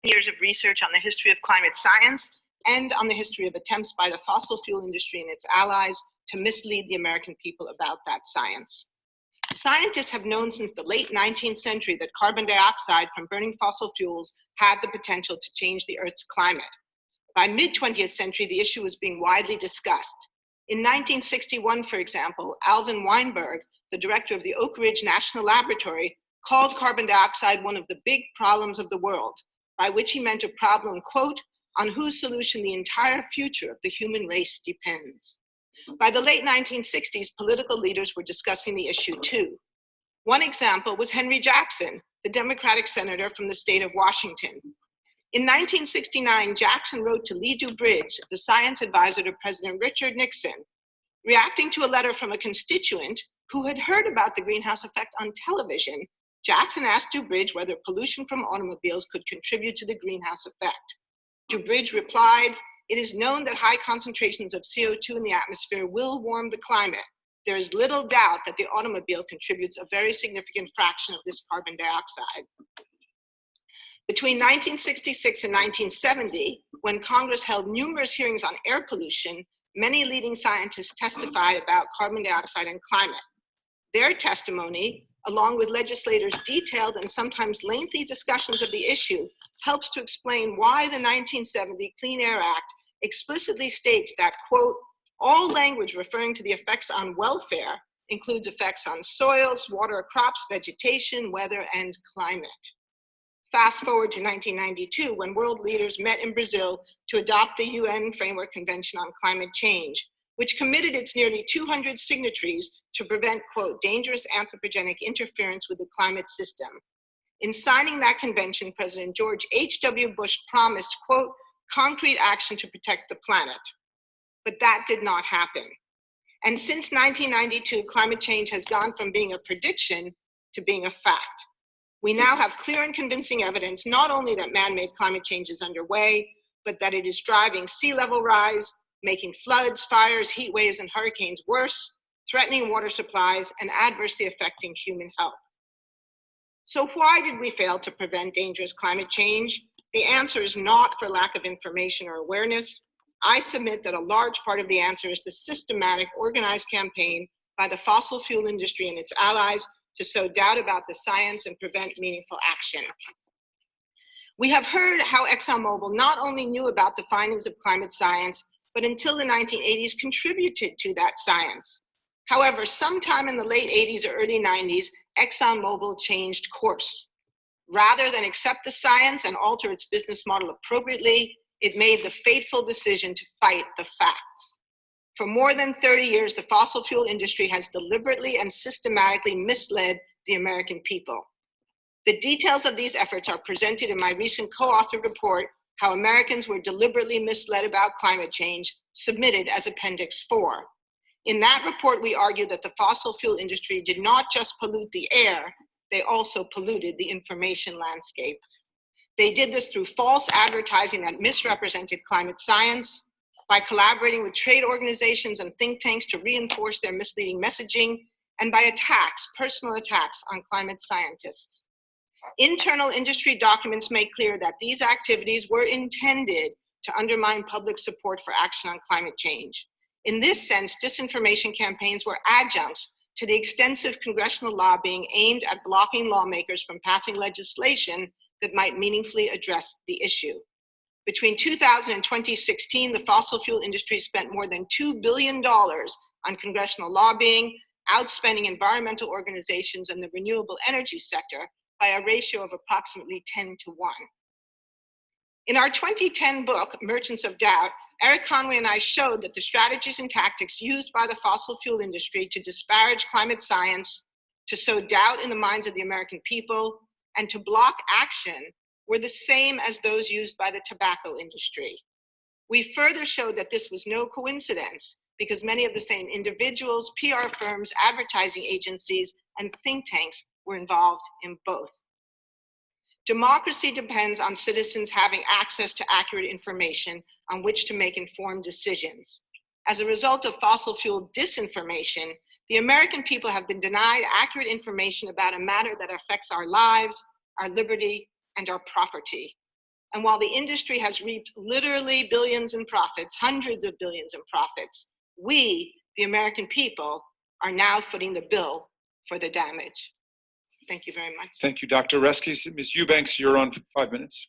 years of research on the history of climate science and on the history of attempts by the fossil fuel industry and its allies to mislead the American people about that science. Scientists have known since the late 19th century that carbon dioxide from burning fossil fuels had the potential to change the Earth's climate. By mid-20th century, the issue was being widely discussed. In 1961, for example, Alvin Weinberg, the director of the Oak Ridge National Laboratory, called carbon dioxide one of the big problems of the world, by which he meant a problem, quote, on whose solution the entire future of the human race depends. By the late 1960s, political leaders were discussing the issue too. One example was Henry Jackson, the Democratic senator from the state of Washington. In 1969, Jackson wrote to Lee Dubridge, the science advisor to President Richard Nixon, reacting to a letter from a constituent who had heard about the greenhouse effect on television. Jackson asked Dubridge whether pollution from automobiles could contribute to the greenhouse effect. Dubridge replied, "It is known that high concentrations of CO2 in the atmosphere will warm the climate. There is little doubt that the automobile contributes a very significant fraction of this carbon dioxide." Between 1966 and 1970, when Congress held numerous hearings on air pollution, many leading scientists testified about carbon dioxide and climate. Their testimony, along with legislators' detailed and sometimes lengthy discussions of the issue, helps to explain why the 1970 Clean Air Act explicitly states that, quote, all language referring to the effects on welfare includes effects on soils, water, crops, vegetation, weather, and climate. Fast forward to 1992, when world leaders met in Brazil to adopt the UN Framework Convention on Climate Change, which committed its nearly 200 signatories to prevent, quote, dangerous anthropogenic interference with the climate system. In signing that convention, President George H.W. Bush promised, quote, concrete action to protect the planet. But that did not happen. And since 1992, climate change has gone from being a prediction to being a fact. We now have clear and convincing evidence not only that man-made climate change is underway, but that it is driving sea level rise, making floods, fires, heat waves, and hurricanes worse, threatening water supplies, and adversely affecting human health. So why did we fail to prevent dangerous climate change? The answer is not for lack of information or awareness. I submit that a large part of the answer is the systematic, organized campaign by the fossil fuel industry and its allies to sow doubt about the science and prevent meaningful action. We have heard how ExxonMobil not only knew about the findings of climate science, but until the 1980s contributed to that science. However, sometime in the late 80s or early 90s, ExxonMobil changed course. Rather than accept the science and alter its business model appropriately, it made the fateful decision to fight the facts. For more than 30 years, the fossil fuel industry has deliberately and systematically misled the American people. The details of these efforts are presented in my recent co-authored report, How Americans Were Deliberately Misled About Climate Change, submitted as Appendix 4. In that report, we argue that the fossil fuel industry did not just pollute the air, they also polluted the information landscape. They did this through false advertising that misrepresented climate science, by collaborating with trade organizations and think tanks to reinforce their misleading messaging, and by attacks, personal attacks on climate scientists. Internal industry documents make clear that these activities were intended to undermine public support for action on climate change. In this sense, disinformation campaigns were adjuncts to the extensive congressional lobbying aimed at blocking lawmakers from passing legislation that might meaningfully address the issue. Between 2000 and 2016, the fossil fuel industry spent more than $2 billion on congressional lobbying, outspending environmental organizations and the renewable energy sector by a ratio of approximately 10 to 1. In our 2010 book, Merchants of Doubt, Eric Conway and I showed that the strategies and tactics used by the fossil fuel industry to disparage climate science, to sow doubt in the minds of the American people, and to block action were the same as those used by the tobacco industry. We further showed that this was no coincidence because many of the same individuals, PR firms, advertising agencies, and think tanks were involved in both. Democracy depends on citizens having access to accurate information on which to make informed decisions. As a result of fossil fuel disinformation, the American people have been denied accurate information about a matter that affects our lives, our liberty, and our property. And while the industry has reaped literally billions in profits, hundreds of billions in profits, we, the American people, are now footing the bill for the damage. Thank you very much. Thank you, Dr. Oreskes. Ms. Eubanks, you're on for 5 minutes.